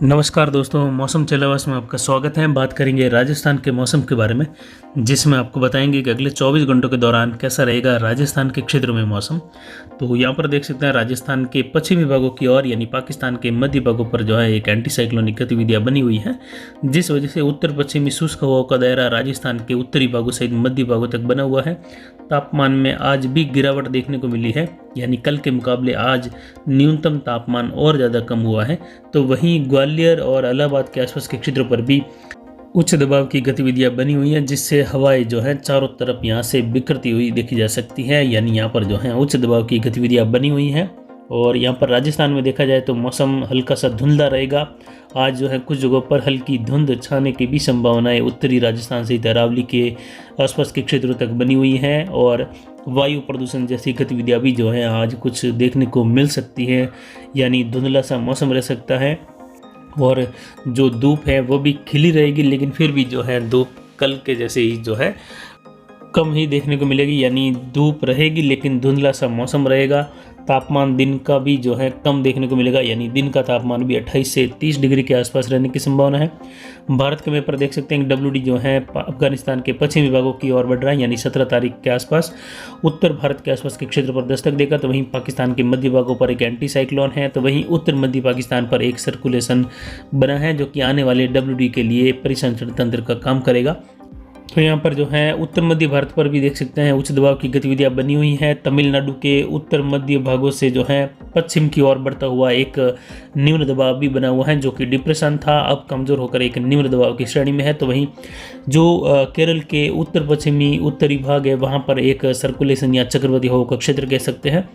नमस्कार दोस्तों, मौसम चलावास में आपका स्वागत है। बात करेंगे राजस्थान के मौसम के बारे में, जिसमें आपको बताएंगे कि अगले 24 घंटों के दौरान कैसा रहेगा राजस्थान के क्षेत्रों में मौसम। तो यहाँ पर देख सकते हैं राजस्थान के पश्चिमी भागों की ओर यानी पाकिस्तान के मध्य भागों पर जो है एक एंटी साइक्लोनिक गतिविधियाँ बनी हुई है, जिस वजह से उत्तर पश्चिमी शुष्क हवाओं का दायरा राजस्थान के उत्तरी भागों सहित मध्य भागों तक बना हुआ है। तापमान में आज भी गिरावट देखने को मिली है, यानी कल के मुकाबले आज न्यूनतम तापमान और ज़्यादा कम हुआ है। तो वहीं ग्वालियर और इलाहाबाद के आसपास के क्षेत्रों पर भी उच्च दबाव की गतिविधियां बनी हुई हैं, जिससे हवाएं जो है चारों तरफ यहाँ से बिखरती हुई देखी जा सकती है। यानी यहाँ पर जो है उच्च दबाव की गतिविधियां बनी हुई हैं। और यहाँ पर राजस्थान में देखा जाए तो मौसम हल्का सा धुंधला रहेगा। आज जो है कुछ जगहों पर हल्की धुंध छाने की भी संभावनाएं उत्तरी राजस्थान सहित अरावली के आसपास के क्षेत्रों तक बनी हुई हैं। और वायु प्रदूषण जैसी गतिविधियां भी जो है आज कुछ देखने को मिल सकती है, यानी धुंधला सा मौसम रह सकता है। और जो धूप है वो भी खिली रहेगी, लेकिन फिर भी जो है धूप कल के जैसे ही जो है कम ही देखने को मिलेगी, यानी धूप रहेगी लेकिन धुंधला सा मौसम रहेगा। तापमान दिन का भी जो है कम देखने को मिलेगा, यानी दिन का तापमान भी 28 से 30 डिग्री के आसपास रहने की संभावना है। भारत के मैप पर देख सकते हैं कि WD जो है अफगानिस्तान के पश्चिमी भागों की ओर बढ़ रहा है, यानी 17 तारीख के आसपास उत्तर भारत के आसपास के क्षेत्र पर दस्तक देगा। तो वहीं पाकिस्तान के मध्य भागों पर एक एंटी साइक्लोन है, तो वहीं उत्तर मध्य पाकिस्तान पर एक सर्कुलेशन बना है जो कि आने वाले WD के लिए परिसंचरण तंत्र का काम करेगा। तो यहाँ पर जो है उत्तर मध्य भारत पर भी देख सकते हैं उच्च दबाव की गतिविधियां बनी हुई हैं। तमिलनाडु के उत्तर मध्य भागों से जो है पश्चिम की ओर बढ़ता हुआ एक निम्न दबाव भी बना हुआ है, जो कि डिप्रेशन था, अब कमज़ोर होकर एक निम्न दबाव की श्रेणी में है। तो वहीं जो केरल के उत्तर पश्चिमी उत्तरी भाग है वहाँ पर एक सर्कुलेशन या चक्रवाती हवा का क्षेत्र कह सकते हैं,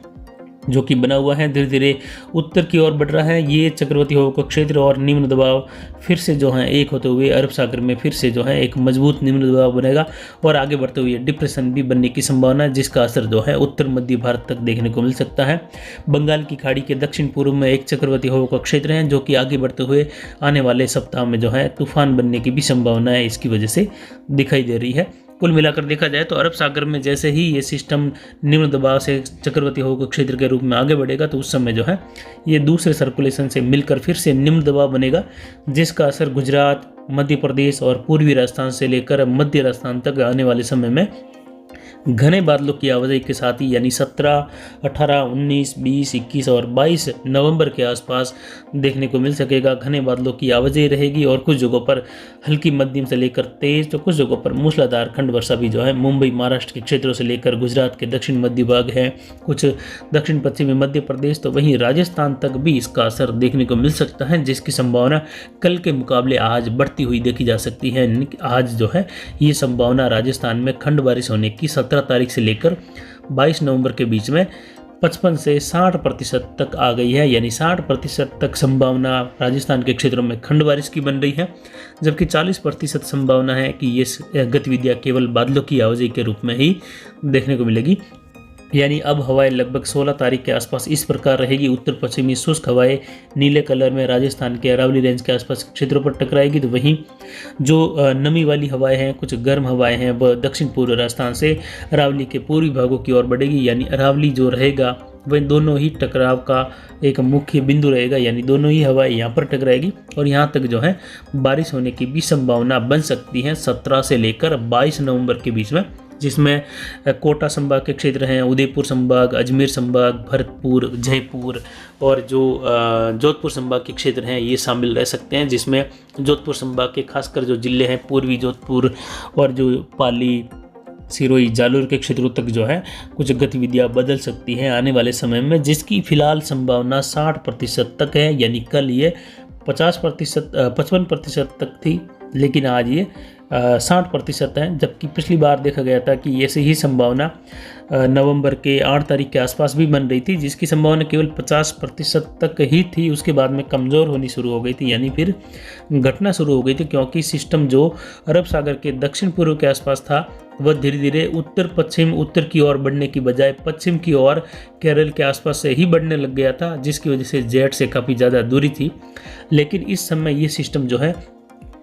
जो कि बना हुआ है, धीरे धीरे उत्तर की ओर बढ़ रहा है। ये चक्रवाती हवा का क्षेत्र और निम्न दबाव फिर से जो है एक होते हुए अरब सागर में फिर से जो है एक मजबूत निम्न दबाव बनेगा और आगे बढ़ते हुए डिप्रेशन भी बनने की संभावना है, जिसका असर जो है उत्तर मध्य भारत तक देखने को मिल सकता है। बंगाल की खाड़ी के दक्षिण पूर्व में एक चक्रवाती हवा का क्षेत्र है, जो कि आगे बढ़ते हुए आने वाले सप्ताह में जो है तूफान बनने की भी संभावना है इसकी वजह से दिखाई दे रही है। कुल मिलाकर देखा जाए तो अरब सागर में जैसे ही ये सिस्टम निम्न दबाव से चक्रवाती हवा के क्षेत्र के रूप में आगे बढ़ेगा, तो उस समय जो है ये दूसरे सर्कुलेशन से मिलकर फिर से निम्न दबाव बनेगा, जिसका असर गुजरात, मध्य प्रदेश और पूर्वी राजस्थान से लेकर मध्य राजस्थान तक आने वाले समय में घने बादलों की आवाजाही के साथ ही, यानी 17, 18, 19, 20, 21 और 22 नवंबर के आसपास देखने को मिल सकेगा। घने बादलों की आवाजाही रहेगी और कुछ जगहों पर हल्की मध्यम से लेकर तेज, तो कुछ जगहों पर मूसलाधार खंड वर्षा भी जो है मुंबई महाराष्ट्र के क्षेत्रों से लेकर गुजरात के दक्षिण मध्य भाग है, कुछ दक्षिण पश्चिमी मध्य प्रदेश, तो वहीं राजस्थान तक भी इसका असर देखने को मिल सकता है, जिसकी संभावना कल के मुकाबले आज बढ़ती हुई देखी जा सकती है। आज जो है ये संभावना राजस्थान में खंड बारिश होने की 17 तारीख से लेकर 22 नवंबर के बीच में 55 से 60% तक आ गई है, यानी 60% तक संभावना राजस्थान के क्षेत्रों में खंड बारिश की बन रही है, जबकि 40% संभावना है कि ये गतिविधियां केवल बादलों की आवाजाही के रूप में ही देखने को मिलेगी। यानी अब हवाएं लगभग 16 तारीख के आसपास इस प्रकार रहेगी। उत्तर पश्चिमी शुष्क हवाएं नीले कलर में राजस्थान के अरावली रेंज के आसपास क्षेत्रों पर टकराएगी, तो वहीं जो नमी वाली हवाएं हैं, कुछ गर्म हवाएं हैं, वह दक्षिण पूर्व राजस्थान से अरावली के पूर्वी भागों की ओर बढ़ेगी। यानी अरावली जो रहेगा वह दोनों ही टकराव का एक मुख्य बिंदु रहेगा, यानी दोनों ही हवाएं यहाँ पर टकराएगी और यहाँ तक जो है बारिश होने की भी संभावना बन सकती है 17 से लेकर 22 नवंबर के बीच में, जिसमें कोटा संभाग के क्षेत्र हैं, उदयपुर संभाग, अजमेर संभाग, भरतपुर, जयपुर और जो जोधपुर संभाग के क्षेत्र हैं ये शामिल रह सकते हैं, जिसमें जोधपुर संभाग के खासकर जो जिले हैं पूर्वी जोधपुर और जो पाली, सिरोही, जालोर के क्षेत्रों तक जो है कुछ गतिविधियां बदल सकती हैं आने वाले समय में, जिसकी फिलहाल संभावना 60% तक है। यानी कल ये 55% तक थी, लेकिन आज ये 60% है, जबकि पिछली बार देखा गया था कि ऐसी ही संभावना नवंबर के 8 तारीख के आसपास भी बन रही थी, जिसकी संभावना केवल 50% तक ही थी। उसके बाद में कमज़ोर होनी शुरू हो गई थी, यानी फिर घटना शुरू हो गई थी, क्योंकि सिस्टम जो अरब सागर के दक्षिण पूर्व के आसपास था वह धीरे धीरे उत्तर पश्चिम उत्तर की ओर बढ़ने की बजाय पश्चिम की ओर केरल के आसपास से ही बढ़ने लग गया था, जिसकी वजह से जेट से काफ़ी ज़्यादा दूरी थी। लेकिन इस समय ये सिस्टम जो है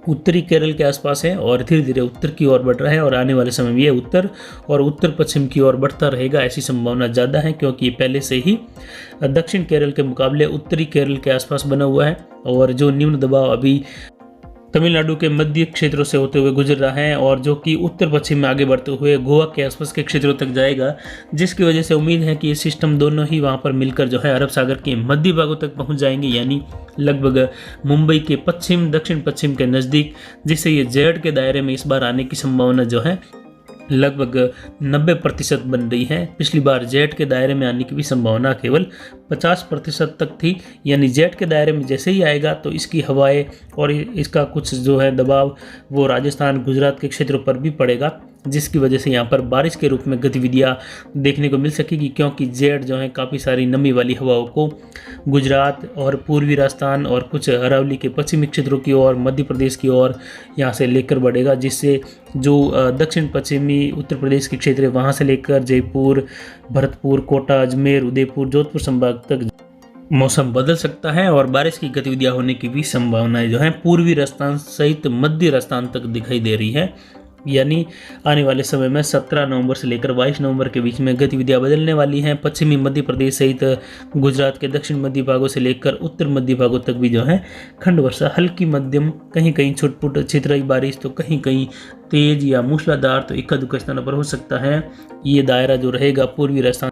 उत्तरी केरल के आसपास है और धीरे धीरे उत्तर की ओर बढ़ रहा है और आने वाले समय में ये उत्तर और उत्तर पश्चिम की ओर बढ़ता रहेगा, ऐसी संभावना ज़्यादा है क्योंकि ये पहले से ही दक्षिण केरल के मुकाबले उत्तरी केरल के आसपास बना हुआ है। और जो निम्न दबाव अभी तमिलनाडु के मध्य क्षेत्रों से होते हुए गुजर रहा है और जो कि उत्तर पश्चिम में आगे बढ़ते हुए गोवा के आसपास के क्षेत्रों तक जाएगा, जिसकी वजह से उम्मीद है कि ये सिस्टम दोनों ही वहाँ पर मिलकर जो है अरब सागर के मध्य भागों तक पहुँच जाएंगे, यानी लगभग मुंबई के पश्चिम दक्षिण पश्चिम के नज़दीक, जिससे ये जेड के दायरे में इस बार आने की संभावना जो है लगभग 90% बन रही है। पिछली बार जेट के दायरे में आने की भी संभावना केवल 50% तक थी, यानी जेट के दायरे में जैसे ही आएगा तो इसकी हवाएं और इसका कुछ जो है दबाव वो राजस्थान गुजरात के क्षेत्रों पर भी पड़ेगा, जिसकी वजह से यहाँ पर बारिश के रूप में गतिविधियाँ देखने को मिल सकेगी, क्योंकि जेट जो है काफ़ी सारी नमी वाली हवाओं को गुजरात और पूर्वी राजस्थान और कुछ अरावली के पश्चिमी क्षेत्रों की ओर, मध्य प्रदेश की ओर यहाँ से लेकर बढ़ेगा, जिससे जो दक्षिण पश्चिमी उत्तर प्रदेश के क्षेत्र है वहाँ से लेकर जयपुर, भरतपुर, कोटा, अजमेर, उदयपुर, जोधपुर संभाग तक मौसम बदल सकता है और बारिश की गतिविधियां होने की भी संभावनाएं जो है पूर्वी राजस्थान सहित मध्य राजस्थान तक दिखाई दे रही है। यानी आने वाले समय में 17 नवंबर से लेकर 22 नवंबर के बीच में गतिविधियां बदलने वाली हैं। पश्चिमी मध्य प्रदेश सहित गुजरात के दक्षिण मध्य भागों से लेकर उत्तर मध्य भागों तक भी जो है खंड वर्षा, हल्की मध्यम, कहीं कहीं छुटपुट छितराई बारिश तो कहीं कहीं तेज या मूसलाधार तो इक्का दुक्का स्थानों पर हो सकता है। ये दायरा जो रहेगा पूर्वी राजस्थान,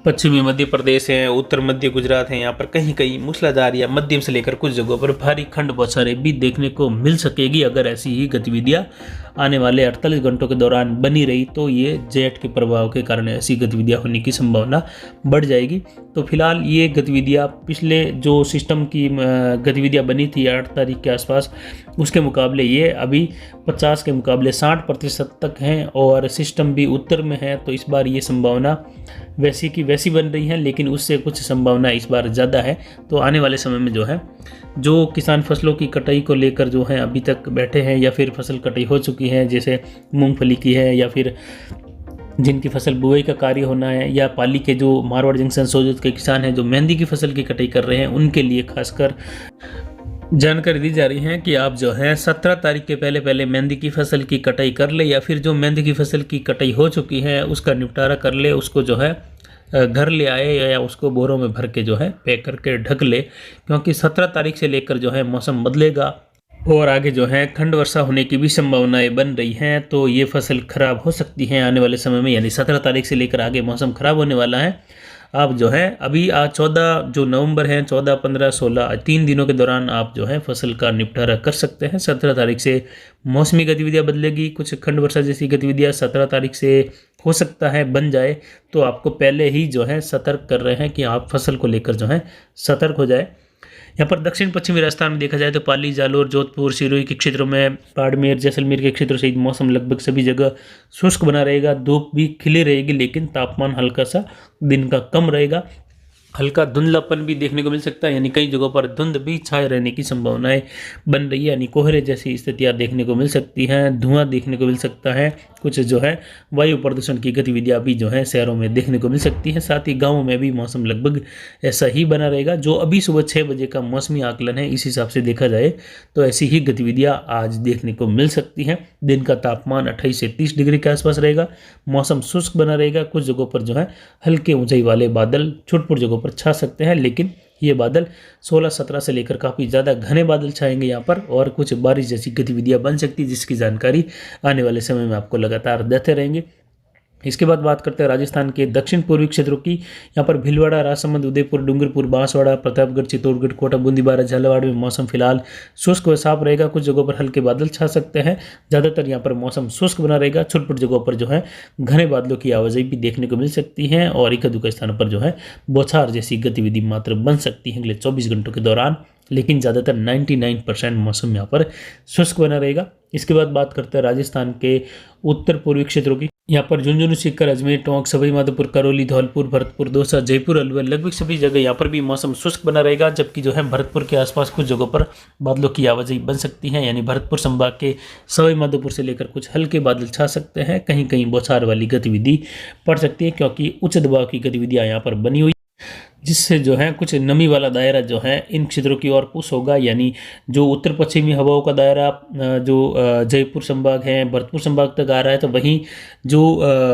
पश्चिमी मध्य प्रदेश है, उत्तर मध्य गुजरात है, यहाँ पर कहीं कहीं मूसलाधार या मध्यम से लेकर कुछ जगहों पर भारी खंड बौछारें भी देखने को मिल सकेगी। अगर ऐसी ही गतिविधियां आने वाले 48 घंटों के दौरान बनी रही तो ये जेट के प्रभाव के कारण ऐसी गतिविधियां होने की संभावना बढ़ जाएगी। तो फिलहाल ये गतिविधियां पिछले जो सिस्टम की गतिविधियां बनी थी 8 तारीख के आसपास, उसके मुकाबले ये अभी 50 के मुकाबले 60% तक हैं और सिस्टम भी उत्तर में है। तो इस बार ये संभावना वैसी की वैसी बन रही है, लेकिन उससे कुछ संभावना इस बार ज़्यादा है। तो आने वाले समय में जो है जो किसान फसलों की कटाई को लेकर जो है अभी तक बैठे हैं या फिर फसल कटाई हो चुकी है, जैसे मूंगफली की है या फिर जिनकी फसल बुआई का कार्य होना है, या पाली के जो मारवाड़ जंक्शन सोजत के किसान हैं जो मेहंदी की फसल की कटाई कर रहे हैं, उनके लिए खासकर जानकारी दी जा रही है कि आप जो है 17 तारीख के पहले पहले मेहंदी की फसल की कटाई कर ले, या फिर जो मेहंदी की फसल की कटाई हो चुकी है उसका निपटारा कर ले, उसको जो है घर ले आए या उसको बोरों में भर के जो है पैक करके ढक ले, क्योंकि 17 तारीख से लेकर जो है मौसम बदलेगा और आगे जो है खंड वर्षा होने की भी संभावनाएं बन रही हैं। तो ये फसल खराब हो सकती है आने वाले समय में, यानी 17 तारीख से लेकर आगे मौसम खराब होने वाला है। आप जो है अभी आज 14 जो नवंबर है, 14, 15, 16 3 दिनों के दौरान आप जो है फसल का निपटारा कर सकते हैं। 17 तारीख से मौसमी गतिविधियां बदलेगी, कुछ खंड वर्षा जैसी गतिविधियां 17 तारीख से हो सकता है बन जाए, तो आपको पहले ही जो है सतर्क कर रहे हैं कि आप फसल को लेकर जो है सतर्क हो जाए। यहाँ पर दक्षिण पश्चिमी राजस्थान में देखा जाए तो पाली, जालोर, जोधपुर, सिरोही के क्षेत्रों में, बाड़मेर, जैसलमेर के क्षेत्रों सहित मौसम लगभग सभी जगह शुष्क बना रहेगा। धूप भी खिली रहेगी, लेकिन तापमान हल्का सा दिन का कम रहेगा। हल्का धुंधलापन भी देखने को मिल सकता है, यानी कई जगहों पर धुंध भी छाए रहने की संभावनाएं बन रही है, यानी कोहरे जैसी स्थितियां देखने को मिल सकती हैं, धुआं देखने को मिल सकता है, कुछ जो है वायु प्रदूषण की गतिविधियां भी जो है शहरों में देखने को मिल सकती हैं। साथ ही गाँवों में भी मौसम लगभग ऐसा ही बना रहेगा। जो अभी सुबह 6 बजे का मौसमी आकलन है, इस हिसाब से देखा जाए तो ऐसी ही गतिविधियां आज देखने को मिल सकती हैं। दिन का तापमान 28 से 30 डिग्री के आसपास रहेगा, मौसम शुष्क बना रहेगा। कुछ जगहों पर जो है हल्के ऊंचाई वाले बादल छुटपुट जगहों पर छा सकते हैं, लेकिन ये बादल 16-17 से लेकर काफ़ी ज़्यादा घने बादल छाएंगे यहाँ पर और कुछ बारिश जैसी गतिविधियाँ बन सकती है, जिसकी जानकारी आने वाले समय में आपको लगातार देते रहेंगे। इसके बाद बात करते हैं राजस्थान के दक्षिण पूर्वी क्षेत्रों की। यहाँ पर भीलवाड़ा, राजसमंद, उदयपुर, डूंगरपुर, बांसवाड़ा, प्रतापगढ़, चित्तौड़गढ़, कोटा, बूंदी, बारा, झालावाड़ में मौसम फिलहाल शुष्क व साफ रहेगा। कुछ जगहों पर हल्के बादल छा सकते हैं, ज़्यादातर यहाँ पर मौसम शुष्क बना रहेगा। छुटपुट जगहों पर जो है घने बादलों की आवाजाही भी देखने को मिल सकती है और इक्का दुक्का स्थानों पर जो है बौछार जैसी गतिविधि मात्र बन सकती है अगले 24 घंटों के दौरान, लेकिन ज़्यादातर 99% मौसम यहाँ पर शुष्क बना रहेगा। इसके बाद बात करते हैं राजस्थान के उत्तर पूर्वी क्षेत्रों की। यहाँ पर झुंझुनू, सीकर, अजमेर, टोंक, सवाई माधोपुर, करौली, धौलपुर, भरतपुर, दौसा, जयपुर, अलवर, लगभग सभी जगह यहाँ पर भी मौसम शुष्क बना रहेगा। जबकि जो है भरतपुर के आसपास कुछ जगहों पर बादलों की आवाजाही बन सकती है, यानी भरतपुर संभाग के सवाई माधोपुर से लेकर कुछ हल्के बादल छा सकते हैं। कहीं कहीं बौछार वाली गतिविधि पड़ सकती है, क्योंकि उच्च दबाव की गतिविधियाँ यहाँ पर बनी हुई। जिससे जो है कुछ नमी वाला दायरा जो है इन क्षेत्रों की ओर पुश होगा। यानी जो उत्तर पश्चिमी हवाओं का दायरा जो जयपुर संभाग है, भरतपुर संभाग तक आ रहा है, तो वहीं जो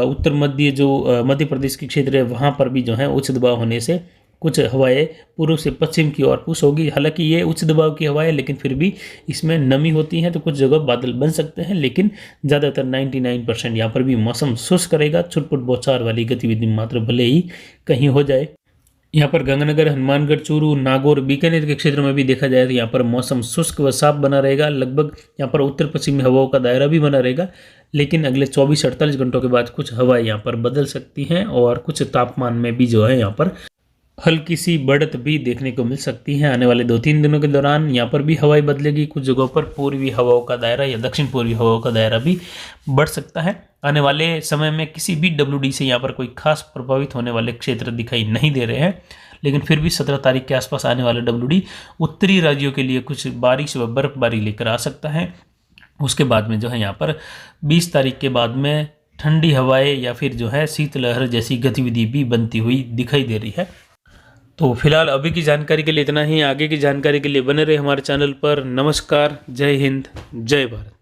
उत्तर मध्य जो मध्य प्रदेश के क्षेत्र है वहाँ पर भी जो है उच्च दबाव होने से कुछ हवाएं पूर्व से पश्चिम की ओर पुश होगी। हालांकि ये उच्च दबाव की हवाएं, लेकिन फिर भी इसमें नमी होती है तो कुछ जगह बादल बन सकते हैं, लेकिन ज़्यादातर 99% यहाँ पर भी मौसम शुष्क रहेगा। छुटपुट बौछार वाली गतिविधि मात्र भले ही कहीं हो जाए। यहाँ पर गंगानगर, हनुमानगढ़, चूरू, नागौर, बीकानेर के क्षेत्र में भी देखा जाए तो यहाँ पर मौसम शुष्क व साफ बना रहेगा। लगभग यहाँ पर उत्तर पश्चिमी हवाओं का दायरा भी बना रहेगा, लेकिन अगले 24-48 घंटों के बाद कुछ हवाएं यहाँ पर बदल सकती हैं और कुछ तापमान में भी जो है यहाँ पर हल्की सी बढ़त भी देखने को मिल सकती है। आने वाले 2-3 दिनों के दौरान यहाँ पर भी हवाएं बदलेगी। कुछ जगहों पर पूर्वी हवाओं का दायरा या दक्षिण पूर्वी हवाओं का दायरा भी बढ़ सकता है। आने वाले समय में किसी भी WD से यहाँ पर कोई खास प्रभावित होने वाले क्षेत्र दिखाई नहीं दे रहे हैं, लेकिन फिर भी 17 तारीख के आसपास आने वाले WD उत्तरी राज्यों के लिए कुछ बारिश व बर्फबारी लेकर आ सकता है। उसके बाद में जो है यहाँ पर 20 तारीख के बाद में ठंडी हवाएं या फिर जो है शीतलहर जैसी गतिविधि भी बनती हुई दिखाई दे रही है। तो फिलहाल अभी की जानकारी के लिए इतना ही। आगे की जानकारी के लिए बने रहे हमारे चैनल पर। नमस्कार, जय हिंद, जय भारत।